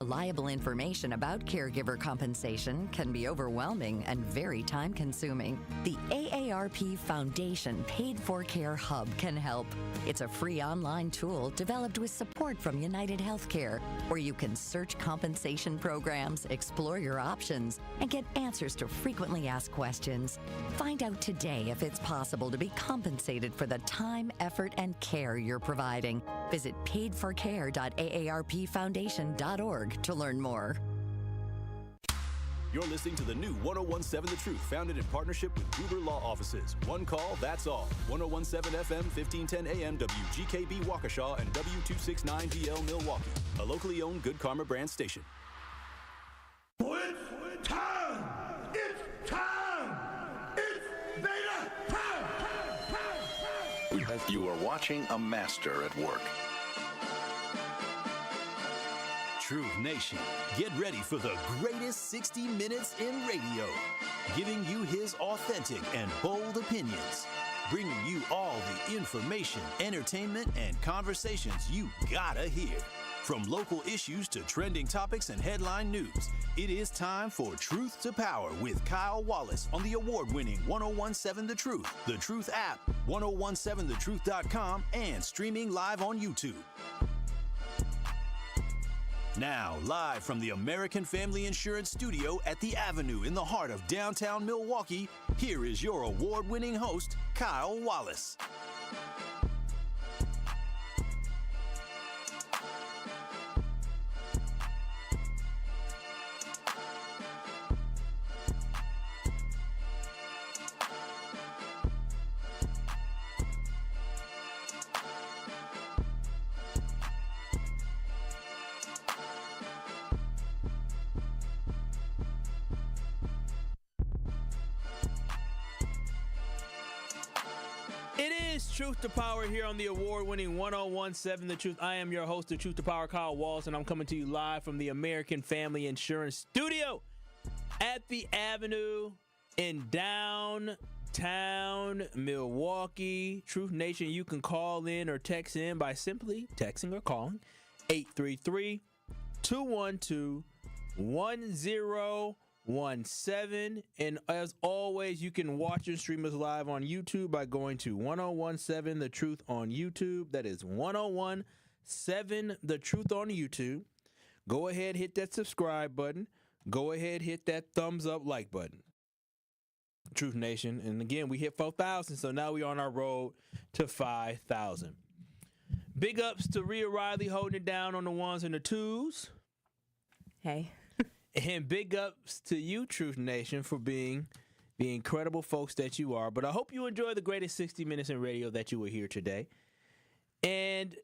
reliable information about caregiver compensation can be overwhelming and very time-consuming. The AARP Foundation Paid for Care Hub can help. It's a free online tool developed with support from United Healthcare, where you can search compensation programs, explore your options, and get answers to frequently asked questions. Find out today if it's possible to be compensated for the time, effort, and care you're providing. Visit paidforcare.aarpfoundation.org to learn more. You're listening to the new 1017 The Truth, founded in partnership with Gruber Law Offices. One call, that's all. 1017 FM, 1510 AM, WGKB Waukesha, and W269DL Milwaukee. A locally owned Good Karma brand station. It's time! It's time! It's beta time! You are watching a master at work. Truth Nation, get ready for the greatest 60 minutes in radio, giving you his authentic and bold opinions, bringing you all the information, entertainment, and conversations you gotta hear. From local issues to trending topics and headline news, it is time for Truth to Power with Kyle Wallace on the award-winning 1017 The Truth app, 1017thetruth.com, and streaming live on YouTube. Now, live from the American Family Insurance Studio at the Avenue in the heart of downtown Milwaukee, here is your award-winning host, Kyle Wallace. Truth to Power here on the award-winning 1017 The Truth. I am your host, the Truth to Power, Kyle Wallace, and I'm coming to you live from the American Family Insurance Studio at the Avenue in downtown Milwaukee. Truth Nation, you can call in or text in by simply texting or calling 833-212-1017. And as always, you can watch and stream us live on YouTube by going to 1017 The Truth on YouTube. That is 1017 The Truth on YouTube. Go ahead, hit that subscribe button. Go ahead, hit that thumbs up like button. Truth Nation. And again, we hit 4,000, so now we're on our road to 5,000. Big ups to Rhea Riley holding it down on the ones and the twos. Hey. And big ups to you, Truth Nation, for being the incredible folks that you are. But I hope you enjoy the greatest 60 minutes in radio that you will hear today. And,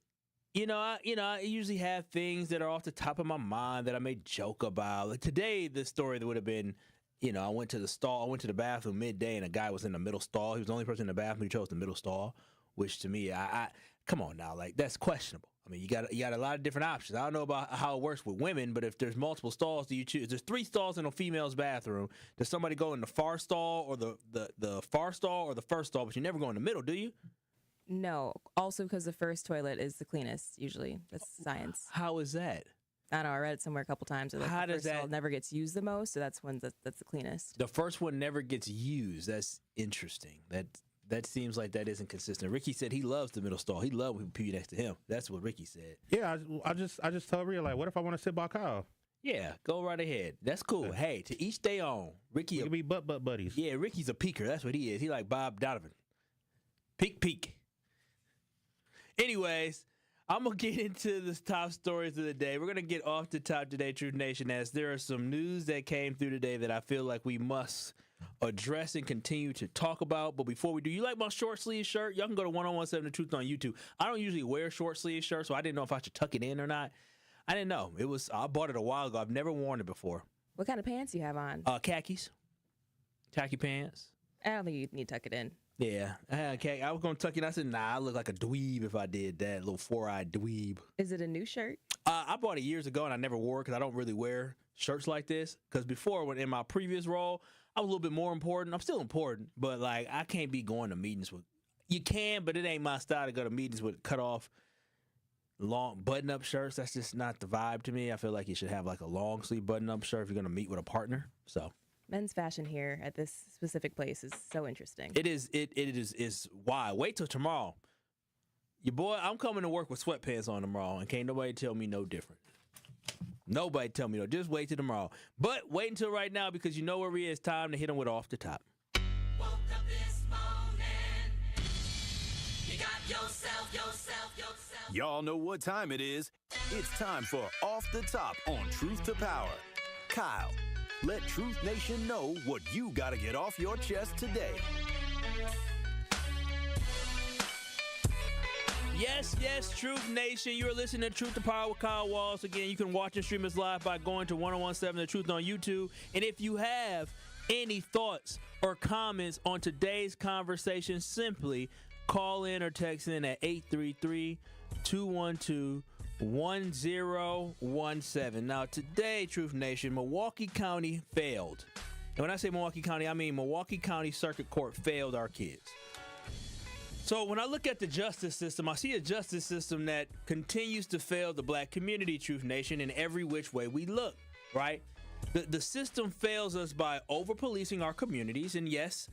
I usually have things that are off the top of my mind that I may joke about. Like today, the story that would have been, I went to the bathroom midday and a guy was in the middle stall. He was the only person in the bathroom who chose the middle stall, which to me, I come on now, like that's questionable. I mean, you got a lot of different options. I don't know about how it works with women, but if there's multiple stalls, do you choose? There's 3 stalls in a female's bathroom. Does somebody go in the far stall or the far stall or the first stall? But you never go in the middle, do you? No. Also because the first toilet is the cleanest, usually. That's science. How is that? I don't know. I read it somewhere a couple times. So like how the does first that stall never gets used the most, so that's the cleanest. The first one never gets used. That's interesting. That seems like that isn't consistent. Ricky said he loves the middle stall. He loves when people pee next to him. That's what Ricky said. Yeah, I just told Rhea, like, what if I want to sit by Kyle? Yeah, go right ahead. That's cool. Hey, to each day on. Ricky, we can be butt buddies. Yeah, Ricky's a peeker. That's what he is. He like Bob Donovan. Peek. Anyways, I'm going to get into the top stories of the day. We're going to get off the top today, Truth Nation, as there are some news that came through today that I feel like we must address and continue to talk about. But before we do, you like my short sleeve shirt? Y'all can go to 1017 The Truth on YouTube. I don't usually wear short sleeve shirts, so I didn't know if I should tuck it in or not. I didn't know. I bought it a while ago. I've never worn it before. What kind of pants do you have on? Khakis. Khaki pants. I don't think you need to tuck it in. Yeah, okay. I was going to tuck it in. I said, nah, I look like a dweeb if I did that, little four-eyed dweeb. Is it a new shirt? I bought it years ago, and I never wore it because I don't really wear shirts like this. Because before, when in my previous role, I was a little bit more important. I'm still important, but like I can't be going to meetings with. You can, but it ain't my style to go to meetings with cut off long button-up shirts. That's just not the vibe to me. I feel like you should have like a long sleeve button-up shirt if you're gonna meet with a partner. So Men's fashion here at this specific place is so interesting. it is wild. Wait till tomorrow. Your boy, I'm coming to work with sweatpants on tomorrow, and can't nobody tell me no different. Nobody tell me no. Just wait till tomorrow. But wait until right now because you know where Rhea is. Time to hit him with Off the Top. Woke up this morning. You got yourself. Y'all know what time it is. It's time for Off the Top on Truth to Power. Kyle, let Truth Nation know what you got to get off your chest today. Yes, Truth Nation. You're listening to Truth to Power with Kyle Wallace. Again, you can watch and stream us live by going to 1017 The Truth on YouTube. And if you have any thoughts or comments on today's conversation, simply call in or text in at 833-212-1017. Now, today, Truth Nation, Milwaukee County failed. And when I say Milwaukee County, I mean Milwaukee County Circuit Court failed our kids. So when I look at the justice system, I see a justice system that continues to fail the black community, Truth Nation, in every which way we look, right? The system fails us by over-policing our communities. And yes,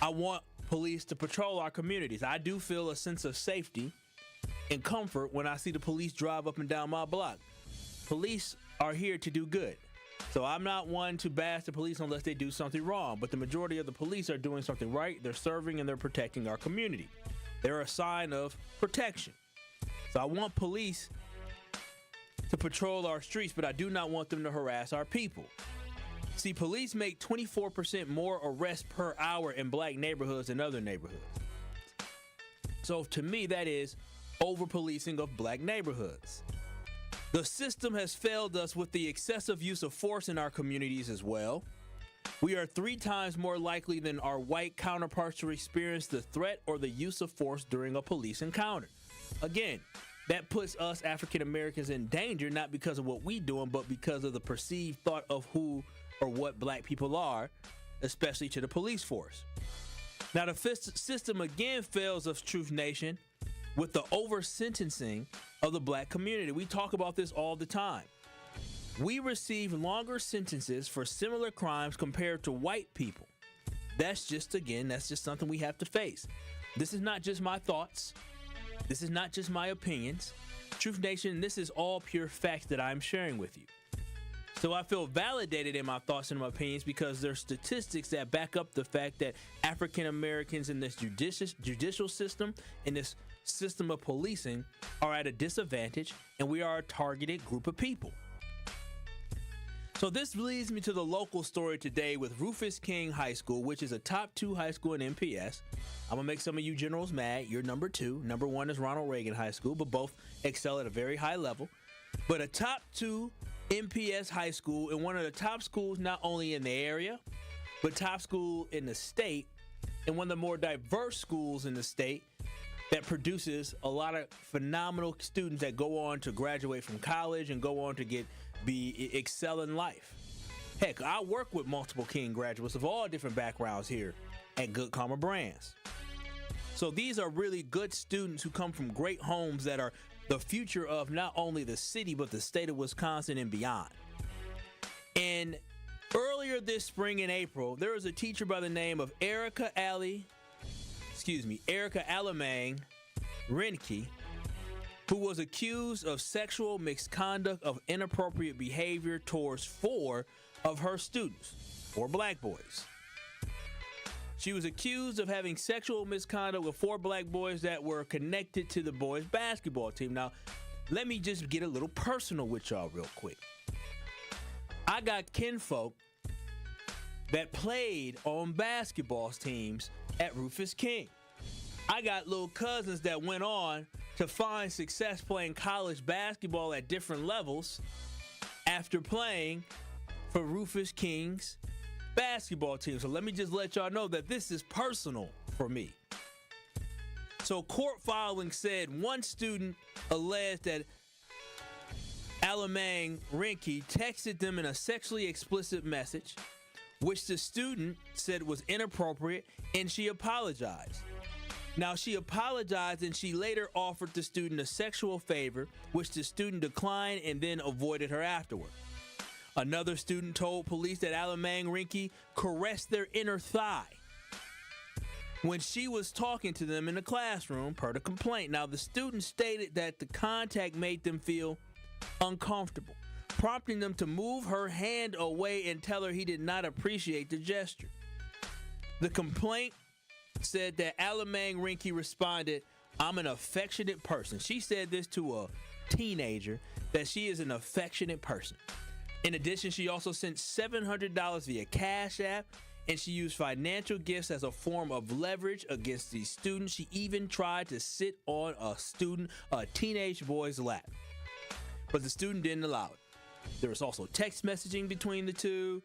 I want police to patrol our communities. I do feel a sense of safety and comfort when I see the police drive up and down my block. Police are here to do good. So I'm not one to bash the police unless they do something wrong, but the majority of the police are doing something right. They're serving and they're protecting our community. They're a sign of protection. So I want police to patrol our streets, but I do not want them to harass our people. See, police make 24% more arrests per hour in black neighborhoods than other neighborhoods. So to me, that is over-policing of black neighborhoods. The system has failed us with the excessive use of force in our communities as well. We are 3 times more likely than our white counterparts to experience the threat or the use of force during a police encounter. Again, that puts us African Americans in danger, not because of what we doing, but because of the perceived thought of who or what black people are, especially to the police force. Now, the system again fails us, Truth Nation, with the over-sentencing of the black community. We talk about this all the time. We receive longer sentences for similar crimes compared to white people. That's just something we have to face. This is not just my thoughts. This is not just my opinions. Truth Nation, this is all pure facts that I'm sharing with you. So I feel validated in my thoughts and my opinions because there's statistics that back up the fact that African Americans in this judicial system, in this system of policing, are at a disadvantage, and we are a targeted group of people. So this leads me to the local story today with Rufus King High School, which is a top 2 high school in MPS. I'm gonna make some of you generals mad. You're number 2. Number 1 is Ronald Reagan High School, but both excel at a very high level. But a top 2 MPS high school and one of the top schools not only in the area, but top school in the state, and one of the more diverse schools in the state that produces a lot of phenomenal students that go on to graduate from college and go on to excel in life. Heck, I work with multiple King graduates of all different backgrounds here at Good Karma Brands. So these are really good students who come from great homes that are the future of not only the city, but the state of Wisconsin and beyond. And earlier this spring in April, there was a teacher by the name of Erica Allemang-Reinke, who was accused of sexual misconduct of inappropriate behavior towards 4 of her students, 4 black boys. She was accused of having sexual misconduct with 4 black boys that were connected to the boys' basketball team. Now, let me just get a little personal with y'all real quick. I got kinfolk that played on basketball teams at Rufus King. I got little cousins that went on to find success playing college basketball at different levels after playing for Rufus King's basketball team. So let me just let y'all know that this is personal for me. So court filing said one student alleged that Allemang-Reinke texted them in a sexually explicit message, which the student said was inappropriate, and she apologized. Now, she apologized and she later offered the student a sexual favor, which the student declined and then avoided her afterward. Another student told police that Allemang-Reinke caressed their inner thigh when she was talking to them in the classroom, per the complaint. Now, the student stated that the contact made them feel uncomfortable, prompting them to move her hand away and tell her he did not appreciate the gesture. The complaint said that Allemang-Reinke responded, "I'm an affectionate person." She said this to a teenager, that she is an affectionate person. In addition, she also sent $700 via Cash App, and she used financial gifts as a form of leverage against these students. She even tried to sit on a teenage boy's lap, but the student didn't allow it. There was also text messaging between the two,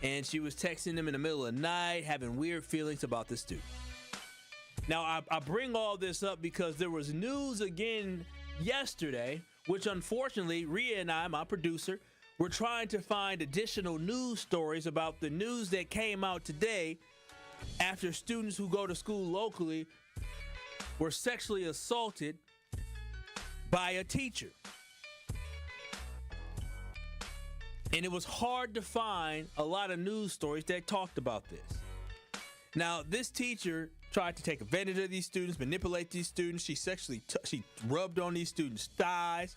and she was texting them in the middle of the night, having weird feelings about the student. Now, I bring all this up because there was news again yesterday, which unfortunately, Rhea and I, my producer, were trying to find additional news stories about the news that came out today after students who go to school locally were sexually assaulted by a teacher. And it was hard to find a lot of news stories that talked about this. Now, this teacher tried to take advantage of these students, manipulate these students. She rubbed on these students' thighs,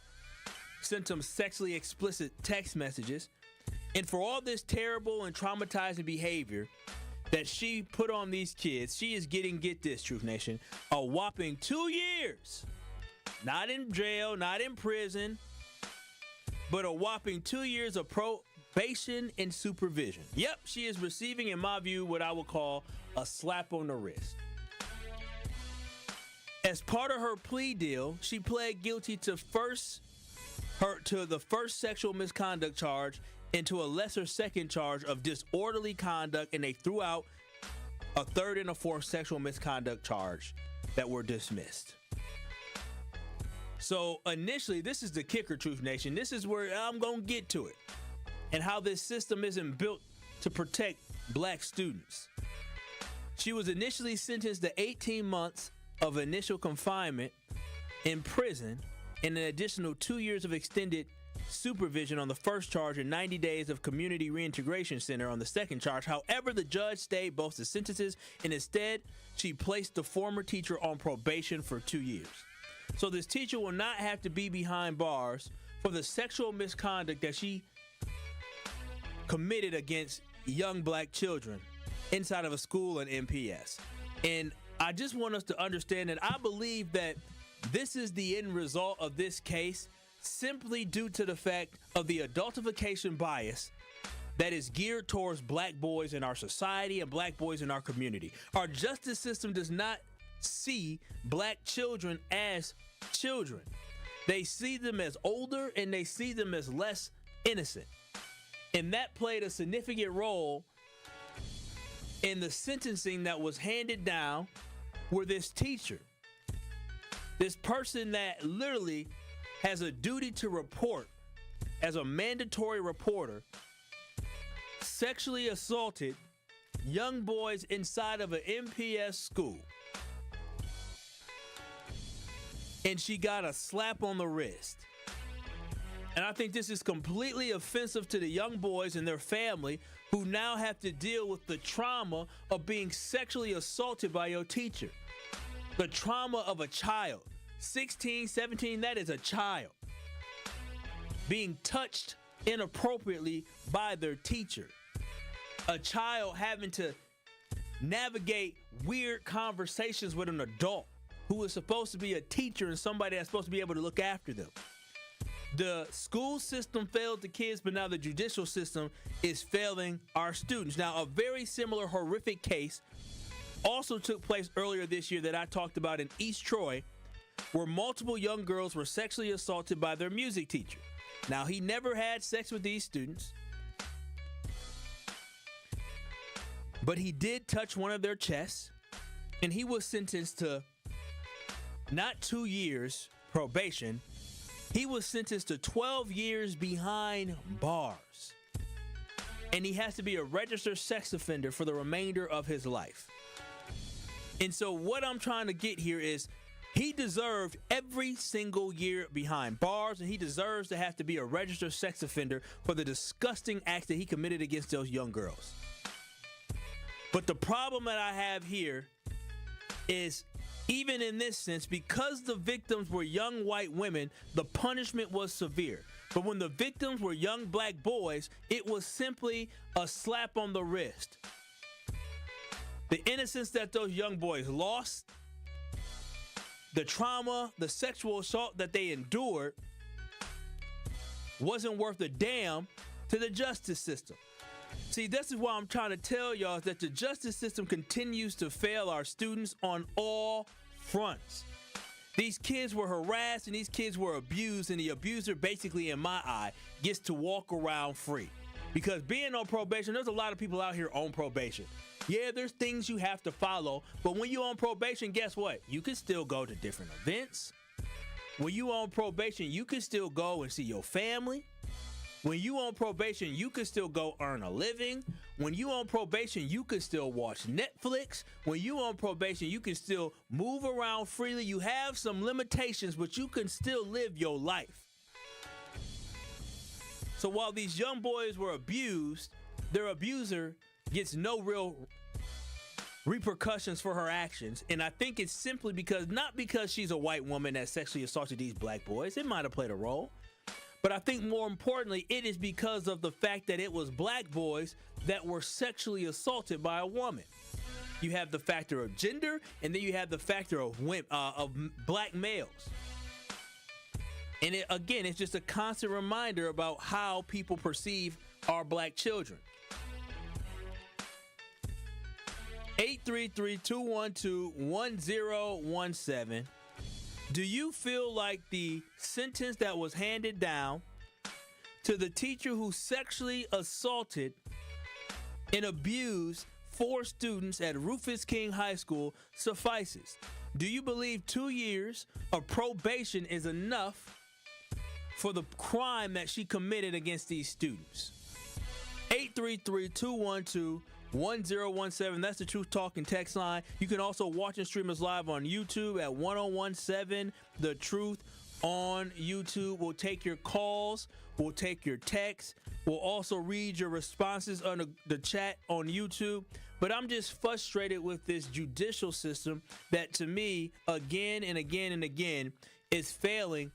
sent them sexually explicit text messages. And for all this terrible and traumatizing behavior that she put on these kids, she is getting, get this, Truth Nation, a whopping 2 years. Not in jail, not in prison, but a whopping 2 years of probation and supervision. Yep, she is receiving, in my view, what I would call a slap on the wrist. As part of her plea deal, she pled guilty to the first sexual misconduct charge and to a lesser second charge of disorderly conduct, and they threw out a third and a fourth sexual misconduct charge that were dismissed. So initially, this is the kicker, Truth Nation. This is where I'm going to get to it, and how this system isn't built to protect black students. She was initially sentenced to 18 months of initial confinement in prison and an additional 2 years of extended supervision on the first charge and 90 days of community reintegration center on the second charge. However, the judge stayed both the sentences, and instead, she placed the former teacher on probation for 2 years. So this teacher will not have to be behind bars for the sexual misconduct that she committed against young black children inside of a school and MPS. And I just want us to understand that I believe that this is the end result of this case simply due to the fact of the adultification bias that is geared towards black boys in our society and black boys in our community. Our justice system does not see black children as children. They see them as older, and they see them as less innocent. And that played a significant role in the sentencing that was handed down, where this teacher, this person that literally has a duty to report as a mandatory reporter, sexually assaulted young boys inside of an MPS school. And she got a slap on the wrist. And I think this is completely offensive to the young boys and their family, who now have to deal with the trauma of being sexually assaulted by your teacher. The trauma of a child. 16, 17, that is a child. Being touched inappropriately by their teacher. A child having to navigate weird conversations with an adult who is supposed to be a teacher and somebody that's supposed to be able to look after them. The school system failed the kids, but now the judicial system is failing our students. Now, a very similar horrific case also took place earlier this year that I talked about in East Troy, where multiple young girls were sexually assaulted by their music teacher. Now, he never had sex with these students, but he did touch one of their chests, and he was sentenced to not 2 years probation. He was sentenced to 12 years behind bars, and he has to be a registered sex offender for the remainder of his life. And so what I'm trying to get here is he deserved every single year behind bars, and he deserves to have to be a registered sex offender for the disgusting acts that he committed against those young girls. But the problem that I have here is, even in this sense, because the victims were young white women, the punishment was severe. But when the victims were young black boys, it was simply a slap on the wrist. The innocence that those young boys lost, the trauma, the sexual assault that they endured wasn't worth a damn to the justice system. See, this is why I'm trying to tell y'all that the justice system continues to fail our students on all fronts. These kids were harassed and these kids were abused, and the abuser, basically in my eye, gets to walk around free. Because being on probation, there's a lot of people out here on probation. Yeah, there's things you have to follow, but when you're on probation, guess what? You can still go to different events. When you on probation, you can still go and see your family. When you on probation, you can still go earn a living. When you on probation, you can still watch Netflix. When you on probation, you can still move around freely. You have some limitations, but you can still live your life. So while these young boys were abused, their abuser gets no real repercussions for her actions. And I think it's simply because, not because she's a white woman that sexually assaulted these black boys. It might have played a role. But I think more importantly, it is because of the fact that it was black boys that were sexually assaulted by a woman. You have the factor of gender, and then you have the factor of black males. And again, it's just a constant reminder about how people perceive our black children. 833-212-1017. Do you feel like the sentence that was handed down to the teacher who sexually assaulted and abused 4 students at Rufus King High School suffices? Do you believe 2 years of probation is enough for the crime that she committed against these students? 833-212-1017. That's the Truth Talking text line. You can also watch and stream us live on YouTube at 1017 The Truth on YouTube. We'll take your calls. We'll take your texts. We'll also read your responses on the chat on YouTube. But I'm just frustrated with this judicial system that, to me, again and again and again, is failing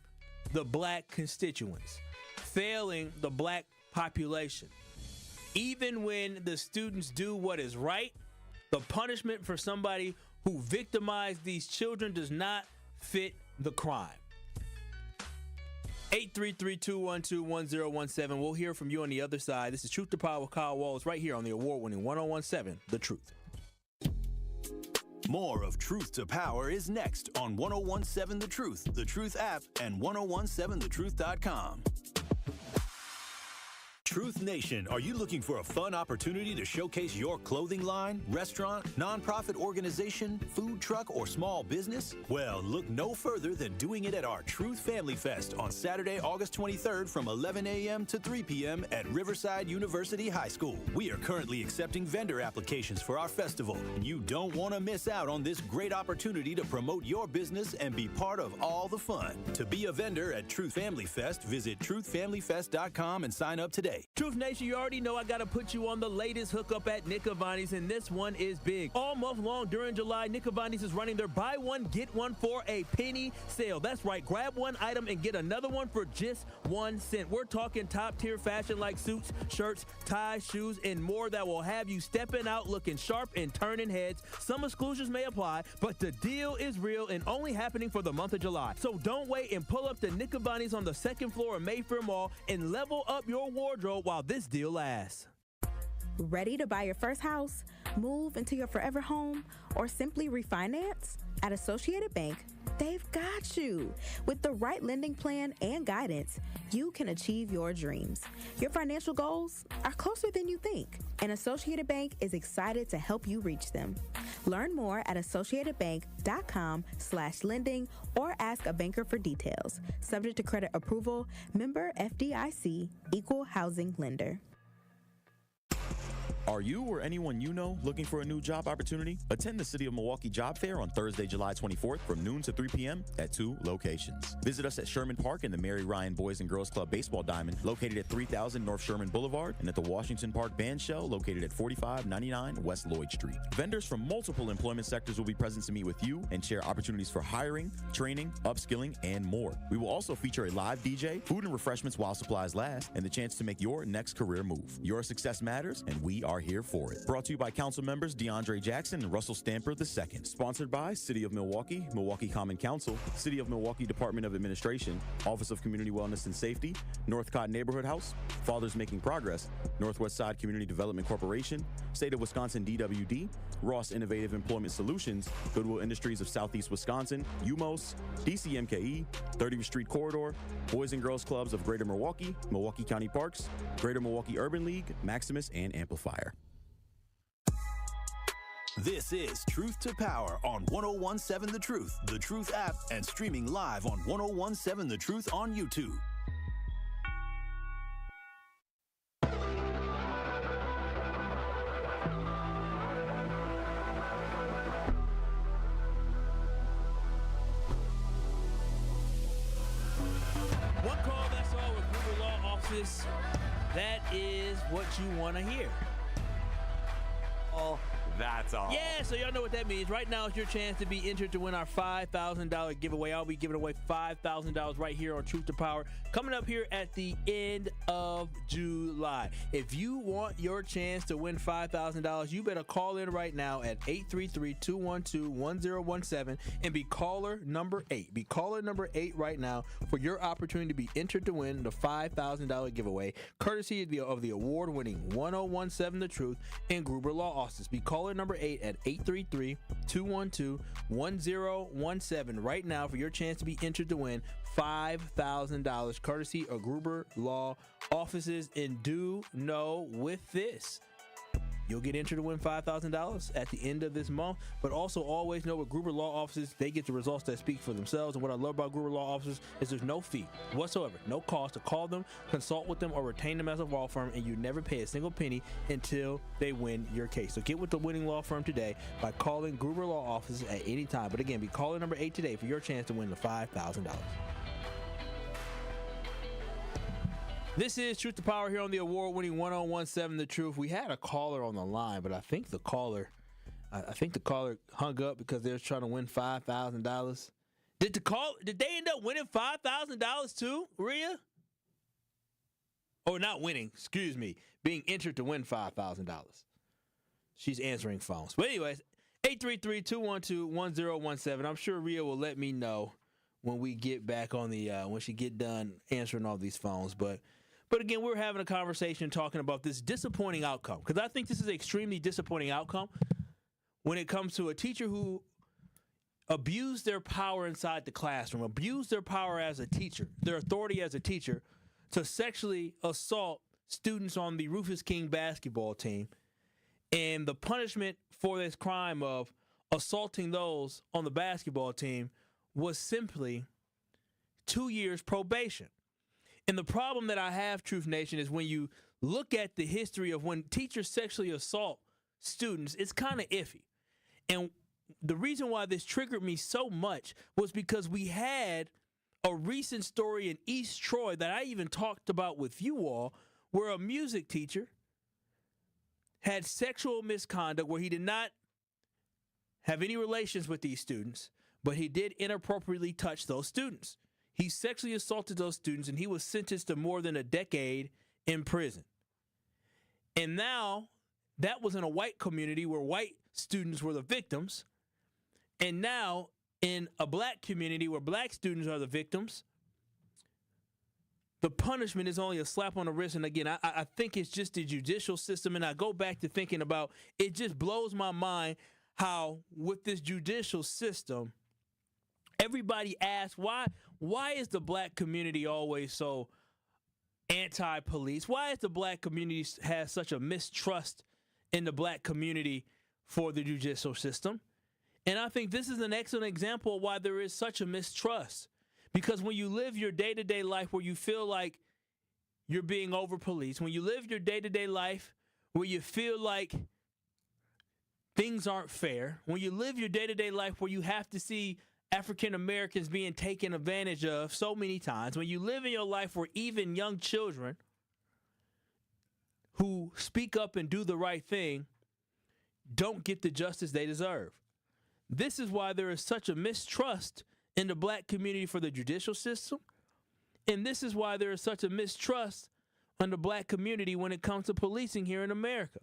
the black constituents, failing the black population. Even when the students do what is right, the punishment for somebody who victimized these children does not fit the crime. 833-212-1017. We'll hear from you on the other side. This is Truth to Power Kyle Wallace right here on the award-winning 1017 The Truth. More of Truth to Power is next on 1017 The Truth app, and 1017thetruth.com. Truth Nation, are you looking for a fun opportunity to showcase your clothing line, restaurant, nonprofit organization, food truck, or small business? Well, look no further than doing it at our Truth Family Fest on Saturday, August 23rd from 11 a.m. to 3 p.m. at Riverside University High School. We are currently accepting vendor applications for our festival, and you don't want to miss out on this great opportunity to promote your business and be part of all the fun. To be a vendor at Truth Family Fest, visit truthfamilyfest.com and sign up today. Truth Nation, you already know I got to put you on the latest hookup at Nick Avani's, and this one is big. All month long during July, Nick Avani's is running their buy one, get one for a penny sale. That's right. Grab one item and get another one for just 1 cent. We're talking top-tier fashion like suits, shirts, ties, shoes, and more that will have you stepping out looking sharp and turning heads. Some exclusions may apply, but the deal is real and only happening for the month of July. So don't wait and pull up to Nick Avani's on the 2nd floor of Mayfair Mall and level up your wardrobe while this deal lasts. Ready to buy your first house, move into your forever home, or simply refinance? At Associated Bank, they've got you. With the right lending plan and guidance, you can achieve your dreams. Your financial goals are closer than you think, and Associated Bank is excited to help you reach them. Learn more at associatedbank.com/lending or ask a banker for details. Subject to credit approval, member FDIC, equal housing lender. Are you or anyone you know looking for a new job opportunity? Attend the City of Milwaukee Job Fair on Thursday, July 24th from noon to 3 p.m. at 2 locations. Visit us at Sherman Park in the Mary Ryan Boys and Girls Club Baseball Diamond, located at 3000 North Sherman Boulevard, and at the Washington Park Band Shell, located at 4599 West Lloyd Street. Vendors from multiple employment sectors will be present to meet with you and share opportunities for hiring, training, upskilling, and more. We will also feature a live DJ, food and refreshments while supplies last, and the chance to make your next career move. Your success matters, and we are here for it. Brought to you by council members DeAndre Jackson and Russell Stamper II. Sponsored by City of Milwaukee, Milwaukee Common Council, City of Milwaukee Department of Administration, Office of Community Wellness and Safety, Northcott Neighborhood House, Fathers Making Progress, Northwest Side Community Development Corporation, State of Wisconsin DWD, Ross Innovative Employment Solutions, Goodwill Industries of Southeast Wisconsin, UMOS, DCMKE, 30th Street Corridor, Boys and Girls Clubs of Greater Milwaukee, Milwaukee County Parks, Greater Milwaukee Urban League, Maximus, and Amplifier. This is Truth to Power on 1017 The Truth app, and streaming live on 1017 The Truth on YouTube. One call, that's all with Google Law Offices. That is what you want to hear. That's all. Yeah, so y'all know what that means. Right now is your chance to be entered to win our $5,000 giveaway. I'll be giving away $5,000 right here on Truth to Power, coming up here at the end of July. If you want your chance to win $5,000, you better call in right now at 833-212-1017 and be caller number 8. Be caller number 8 right now for your opportunity to be entered to win the $5,000 giveaway, courtesy of the award-winning 1017 The Truth and Gruber Law Offices. Be caller number 8 at 833-212-1017 right now for your chance to be entered to win $5,000, courtesy of Gruber Law Offices. And do know with this, you'll get entered to win $5,000 at the end of this month, but also always know with Gruber Law Offices, they get the results that speak for themselves. And what I love about Gruber Law Offices is there's no fee whatsoever, no cost to call them, consult with them, or retain them as a law firm, and you never pay a single penny until they win your case. So get with the winning law firm today by calling Gruber Law Offices at any time. But again, be caller number 8 today for your chance to win the $5,000. This is Truth to Power here on the award-winning 1017 The Truth. We had a caller on the line, but I think the caller hung up because they were trying to win $5,000. Did they end up winning $5,000 too, Rhea? Or not winning, excuse me, being entered to win $5,000. She's answering phones. But anyways, 833-212-1017. I'm sure Rhea will let me know when we get back on the when she get done answering all these phones. But again, we're having a conversation talking about this disappointing outcome, because I think this is an extremely disappointing outcome when it comes to a teacher who abused their power inside the classroom, abused their power as a teacher, their authority as a teacher, to sexually assault students on the Rufus King basketball team. And the punishment for this crime of assaulting those on the basketball team was simply 2 years probation. And the problem that I have, Truth Nation, is when you look at the history of when teachers sexually assault students, it's kind of iffy. And the reason why this triggered me so much was because we had a recent story in East Troy that I even talked about with you all, where a music teacher had sexual misconduct where he did not have any relations with these students, but he did inappropriately touch those students. He sexually assaulted those students, and he was sentenced to more than a decade in prison. And now that was in a white community where white students were the victims. And now in a black community where black students are the victims, the punishment is only a slap on the wrist. And again, I think it's just the judicial system. And I go back to thinking about, it just blows my mind how with this judicial system, everybody asks, why is the black community always so anti-police? Why is the black community has such a mistrust in the black community for the judicial system? And I think this is an excellent example of why there is such a mistrust. Because when you live your day-to-day life where you feel like you're being over-policed, when you live your day-to-day life where you feel like things aren't fair, when you live your day-to-day life where you have to see African Americans being taken advantage of so many times, when you live in your life where even young children who speak up and do the right thing don't get the justice they deserve. This is why there is such a mistrust in the black community for the judicial system, and this is why there is such a mistrust in the black community when it comes to policing here in America.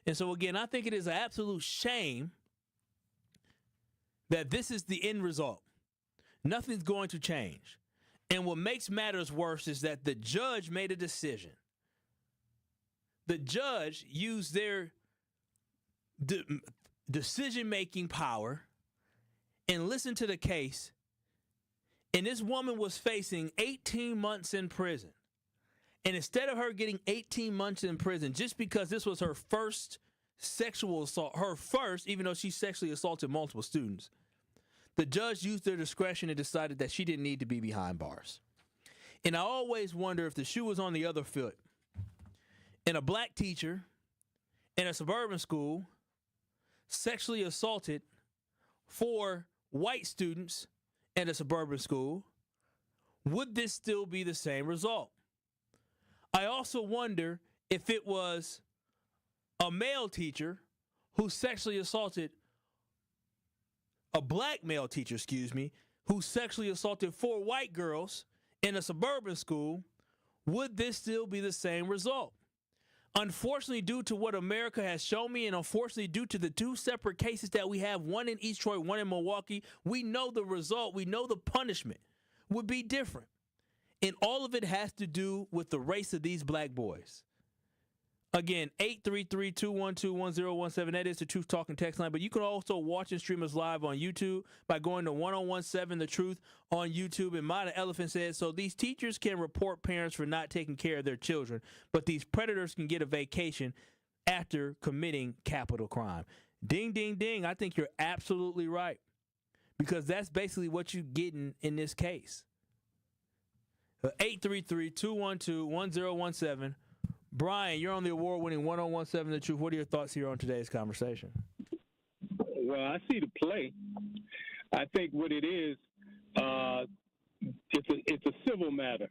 And so, again, I think it is an absolute shame that this is the end result. Nothing's going to change. And what makes matters worse is that the judge made a decision. The judge used their decision-making power and listened to the case, and this woman was facing 18 months in prison. And instead of her getting 18 months in prison just because this was her first sexual assault, even though she sexually assaulted multiple students, the judge used their discretion and decided that she didn't need to be behind bars. And I always wonder if the shoe was on the other foot and a black teacher in a suburban school sexually assaulted 4 white students in a suburban school, would this still be the same result? I also wonder if it was a male teacher who sexually assaulted a black male teacher, who sexually assaulted 4 white girls in a suburban school, would this still be the same result? Unfortunately, due to what America has shown me, and unfortunately due to the 2 separate cases that we have, one in East Detroit, one in Milwaukee, we know the result, we know the punishment would be different. And all of it has to do with the race of these black boys. Again, 833-212-1017. That is the Truth Talking text line. But you can also watch and stream us live on YouTube by going to 1017 The Truth on YouTube. And Mata Elephant says, so these teachers can report parents for not taking care of their children, but these predators can get a vacation after committing capital crime. Ding, ding, ding. I think you're absolutely right, because that's basically what you're getting in this case. 833-212-1017. Brian, you're on the award-winning 1017 The Truth. What are your thoughts here on today's conversation? Well, I see the play. I think what it is, it's a civil matter.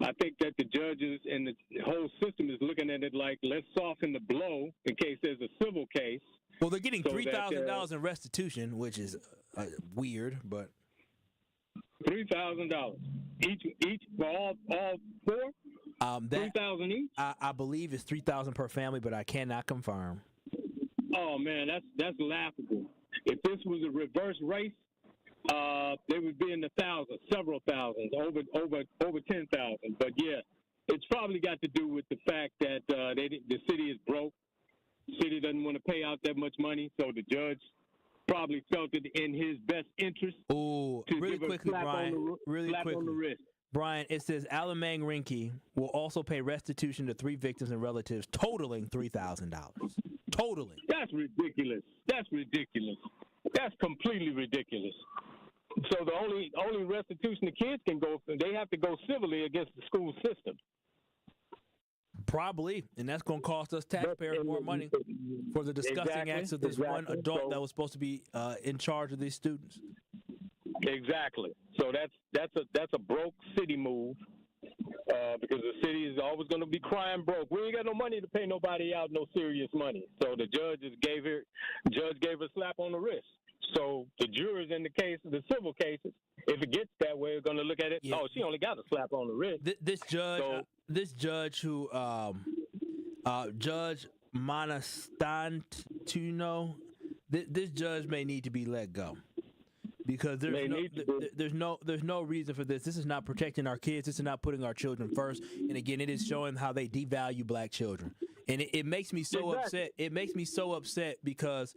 I think that the judges and the whole system is looking at it like, let's soften the blow in case there's a civil case. Well, they're getting $3,000 in restitution, which is weird, but $3,000 each for all 4. $3,000 each. I believe it's $3,000 per family, but I cannot confirm. Oh man, that's laughable. If this was a reverse race, they would be in the thousands, several thousands, over 10,000. But yeah, it's probably got to do with the fact that the city is broke. The city doesn't want to pay out that much money, so the judge probably felt it in his best interest. Oh, really quickly, Brian. Really quickly. Brian, it says Allemang-Reinke will also pay restitution to 3 victims and relatives, totaling $3,000. Totaling. That's ridiculous. That's completely ridiculous. So the only restitution the kids can go, they have to go civilly against the school system. Probably, and that's going to cost us taxpayers more money for the disgusting acts of this one adult that was supposed to be in charge of these students. Exactly. So that's a broke city move, because the city is always going to be crying broke. We ain't got no money to pay nobody out, no serious money. So the judge gave her a slap on the wrist. So the jurors in the civil cases, if it gets that way, are going to look at it. Yeah. Oh, she only got a slap on the wrist. This judge who Judge Manastantino, this judge may need to be let go. Because there's no reason for this. This is not protecting our kids. This is not putting our children first. And again, it is showing how they devalue black children. And it makes me so upset. It makes me so upset because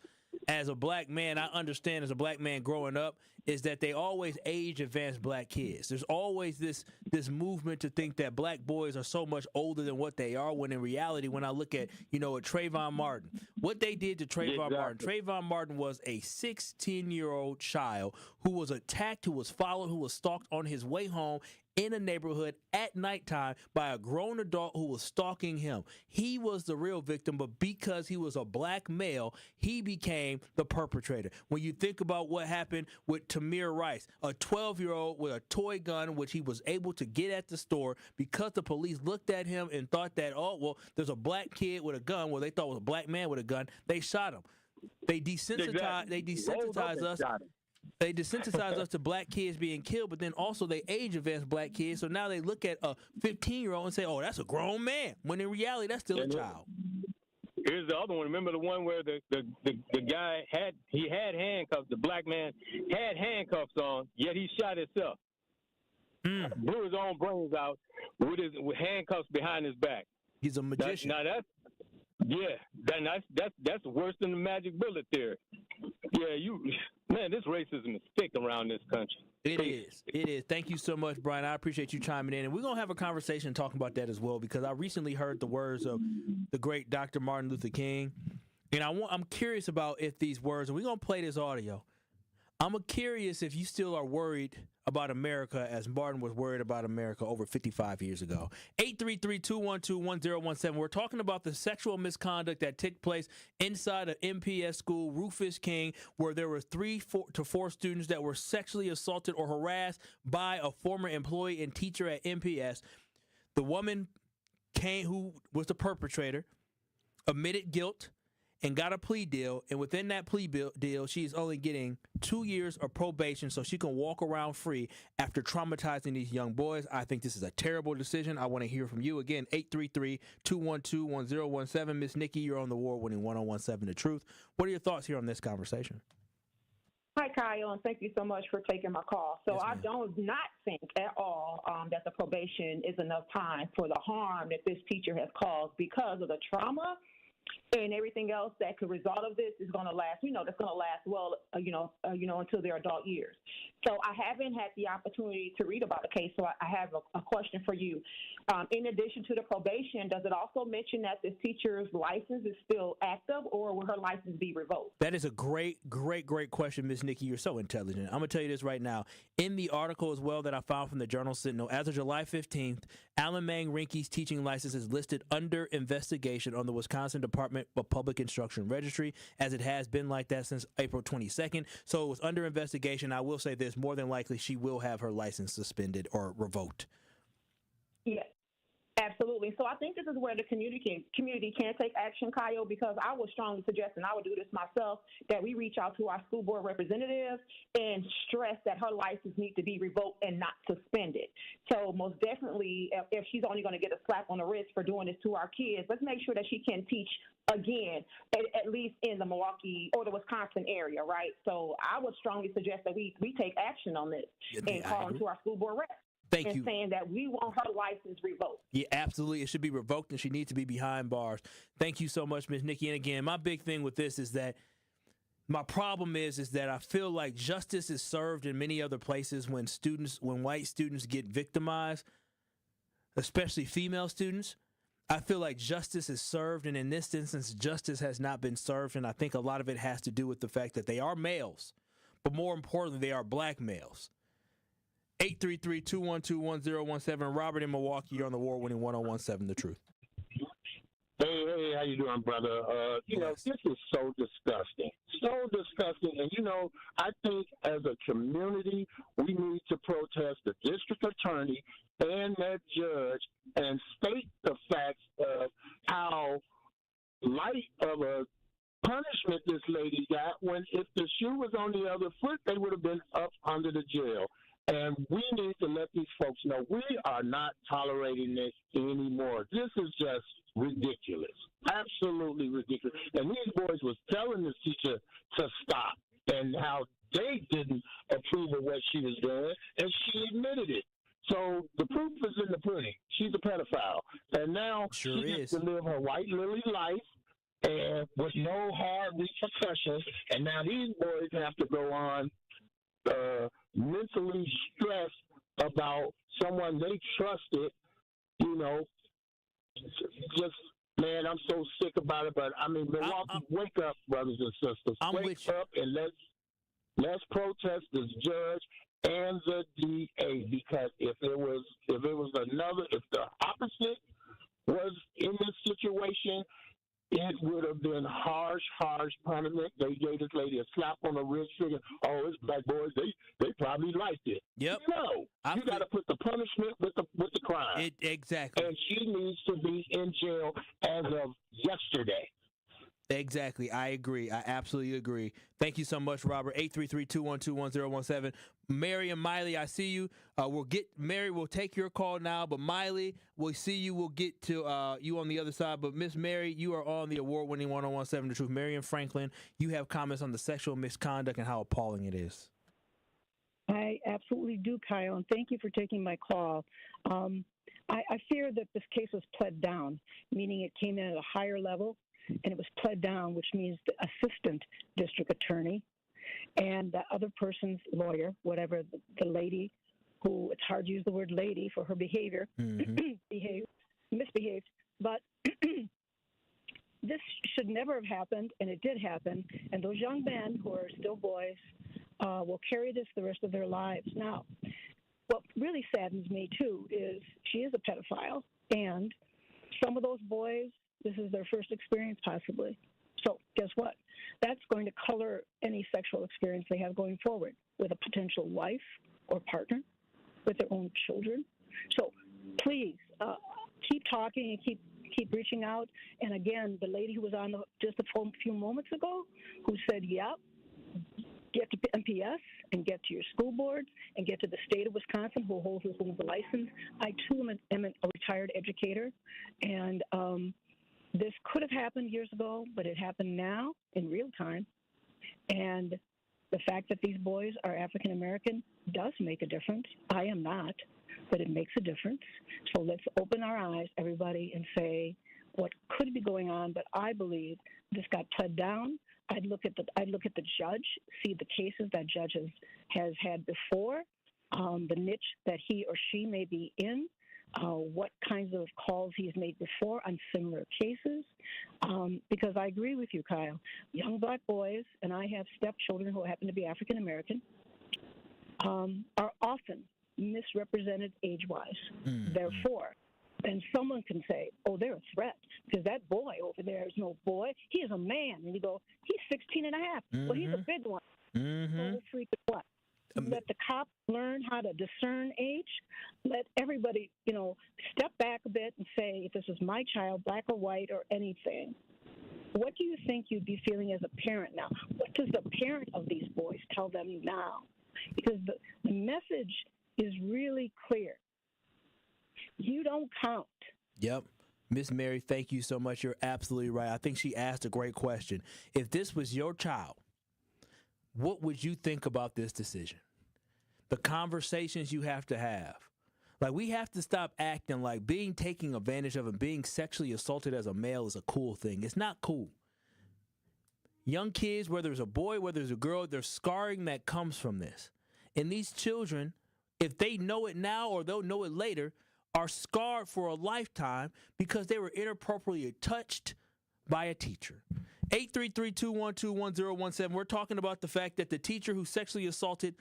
as a black man, I understand as a black man growing up is that they always age advance black kids. There's always this movement to think that black boys are so much older than what they are, when in reality, when I look at, a Trayvon Martin, what they did to Trayvon Martin. Trayvon Martin was a 16-year-old child who was attacked, who was followed, who was stalked on his way home in a neighborhood at nighttime by a grown adult who was stalking him. He was the real victim, but because he was a black male, he became the perpetrator. When you think about what happened with Tamir Rice, a 12-year-old with a toy gun, which he was able to get at the store because the police looked at him and thought that, oh, well, there's a black kid with a gun. Well, they thought it was a black man with a gun. They shot him. They desensitized us. They desensitized us to black kids being killed, but then also they age advanced black kids. So now they look at a 15-year-old and say, oh, that's a grown man, when in reality that's still a child. Here's the other one. Remember the one where the guy had handcuffs. The black man had handcuffs on, yet he shot himself. Blew his own brains out with handcuffs behind his back. He's a magician. That's worse than the magic bullet theory. Yeah, this racism is thick around this country. It is. Thank you so much, Brian. I appreciate you chiming in. And we're going to have a conversation talking about that as well, because I recently heard the words of the great Dr. Martin Luther King. And I'm curious about if these words, and we're going to play this audio. I'm curious if you still are worried about America as Martin was worried about America over 55 years ago. 833-212-1017. We're talking about the sexual misconduct that took place inside an MPS school, Rufus King, where there were 3 to 4 students that were sexually assaulted or harassed by a former employee and teacher at MPS. The woman who was the perpetrator, admitted guilt and got a plea deal, and within that plea deal, she's only getting 2 years of probation so she can walk around free after traumatizing these young boys. I think this is a terrible decision. I want to hear from you. Again, 833-212-1017. Miss Nikki, you're on the award-winning 1017 The Truth. What are your thoughts here on this conversation? Hi, Kyle, and thank you so much for taking my call. So I do not think at all that the probation is enough time for the harm that this teacher has caused, because of the trauma and everything else that could result of this is going to last. We know that's going to last well, until their adult years. So I haven't had the opportunity to read about the case, so I have a question for you. In addition to the probation, does it also mention that this teacher's license is still active, or will her license be revoked? That is a great question, Ms. Nikki. You're so intelligent. I'm going to tell you this right now. In the article as well that I found from the Journal Sentinel, as of July 15th, Allemang-Reinke's teaching license is listed under investigation on the Wisconsin Department of Public Instruction Registry, as it has been like that since April 22nd. So it was under investigation. I will say this, more than likely she will have her license suspended or revoked. Yes. Absolutely. So I think this is where the community can take action, Kyle, because I would strongly suggest, and I would do this myself, that we reach out to our school board representatives and stress that her license needs to be revoked and not suspended. So most definitely, if she's only going to get a slap on the wrist for doing this to our kids, let's make sure that she can teach again, at least in the Milwaukee or the Wisconsin area, right? So I would strongly suggest that we take action on this and call into our school board reps. Thank you. Saying that we want her license revoked. Yeah, absolutely. It should be revoked, and she needs to be behind bars. Thank you so much, Ms. Nikki. And again, my big thing with this is that my problem is that I feel like justice is served in many other places when white students get victimized, especially female students. I feel like justice is served, and in this instance, justice has not been served, and I think a lot of it has to do with the fact that they are males, but more importantly, they are black males. 833-212-1017. Robert in Milwaukee, you're on the award-winning 1017 The Truth. Hey, how you doing, brother? This is so disgusting. So disgusting. And, I think as a community, we need to protest the district attorney and that judge and state the facts of how light of a punishment this lady got, when if the shoe was on the other foot, they would have been up under the jail. And we need to let these folks know we are not tolerating this anymore. This is just ridiculous. Absolutely ridiculous. And these boys was telling this teacher to stop, and how they didn't approve of what she was doing, and she admitted it. So the proof is in the pudding. She's a pedophile. And now she gets to live her white lily life and with no hard repercussions. And now these boys have to go on mentally stressed about someone they trusted, just, man, I'm so sick about it. But, Milwaukee, wake up, brothers and sisters. Wake up and let's protest this judge and the DA, because if the opposite was in this situation, it would have been harsh punishment. They gave this lady a slap on the wrist, thinking, "Oh, it's black boys. They probably liked it." Yep. No, you got to put the punishment with the crime. Exactly. And she needs to be in jail as of yesterday. Exactly. I agree. I absolutely agree. Thank you so much, Robert. 833-212-1017. Mary and Miley, I see you. Mary, we'll take your call now, but Miley, we'll see you. We'll get to you on the other side. But Miss Mary, you are on the award-winning 1017 The Truth. Mary and Franklin, you have comments on the sexual misconduct and how appalling it is. I absolutely do, Kyle, and thank you for taking my call. I fear that this case was pled down, meaning it came in at a higher level, and it was pled down, which means the assistant district attorney and the other person's lawyer, whatever the lady, who, it's hard to use the word lady for her behavior, misbehaved. But this should never have happened, and it did happen. And those young men who are still boys will carry this the rest of their lives. Now, what really saddens me, too, is she is a pedophile, and some of those boys, this is their first experience, possibly. So guess what? That's going to color any sexual experience they have going forward with a potential wife or partner, with their own children. So please keep talking and keep reaching out. And again, the lady who was on just a few moments ago, who said, "Yep, get to MPS and get to your school board and get to the state of Wisconsin, who holds the license." I too am a retired educator, and this could have happened years ago, but it happened now in real time. And the fact that these boys are African American does make a difference. I am not, but it makes a difference. So let's open our eyes, everybody, and say what could be going on. But I believe this got pled down. I'd look at the judge, see the cases that judge has had before, the niche that he or she may be in. What kinds of calls he's made before on similar cases, because I agree with you, Kyle. Young black boys, and I have stepchildren who happen to be African American, are often misrepresented age-wise. Mm-hmm. Therefore, and someone can say, "Oh, they're a threat because that boy over there is no boy. He is a man." And you go, "He's 16 and a half. Mm-hmm. Well, he's a big one." Mm-hmm. So free to what? Let the cops learn how to discern age. Let everybody, step back a bit and say, if this is my child, black or white or anything, what do you think you'd be feeling as a parent now? What does the parent of these boys tell them now? Because the message is really clear. You don't count. Yep. Miss Mary, thank you so much. You're absolutely right. I think she asked a great question. If this was your child, what would you think about this decision? The conversations you have to have. Like, we have to stop acting like being taken advantage of and being sexually assaulted as a male is a cool thing. It's not cool. Young kids, whether it's a boy, whether it's a girl, there's scarring that comes from this. And these children, if they know it now or they'll know it later, are scarred for a lifetime because they were inappropriately touched by a teacher. 833-212-1017. We're talking about the fact that the teacher who sexually assaulted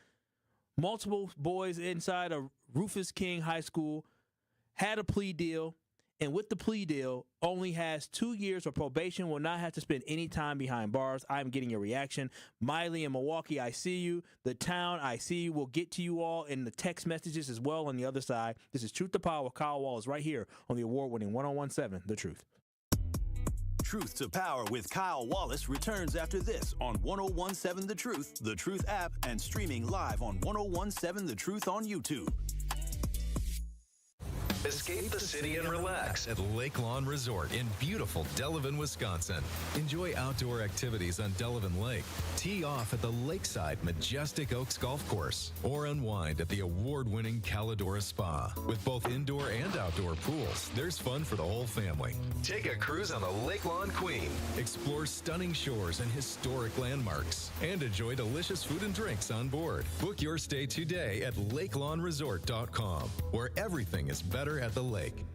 multiple boys inside of Rufus King High School had a plea deal, and with the plea deal, only has 2 years of probation, will not have to spend any time behind bars. I'm getting a reaction. Miley in Milwaukee, I see you. The town, I see you. We'll get to you all in the text messages as well on the other side. This is Truth to Power with Kyle Wallace right here on the award-winning 1017 The Truth. Truth to Power with Kyle Wallace returns after this on 1017 The Truth app, and streaming live on 1017 The Truth on YouTube. Escape the city and relax at Lake Lawn Resort in beautiful Delavan, Wisconsin. Enjoy outdoor activities on Delavan Lake. Tee off at the lakeside Majestic Oaks Golf Course, or unwind at the award-winning Calidora Spa. With both indoor and outdoor pools, there's fun for the whole family. Take a cruise on the Lake Lawn Queen. Explore stunning shores and historic landmarks, and enjoy delicious food and drinks on board. Book your stay today at lakelawnresort.com, where everything is better at the lake.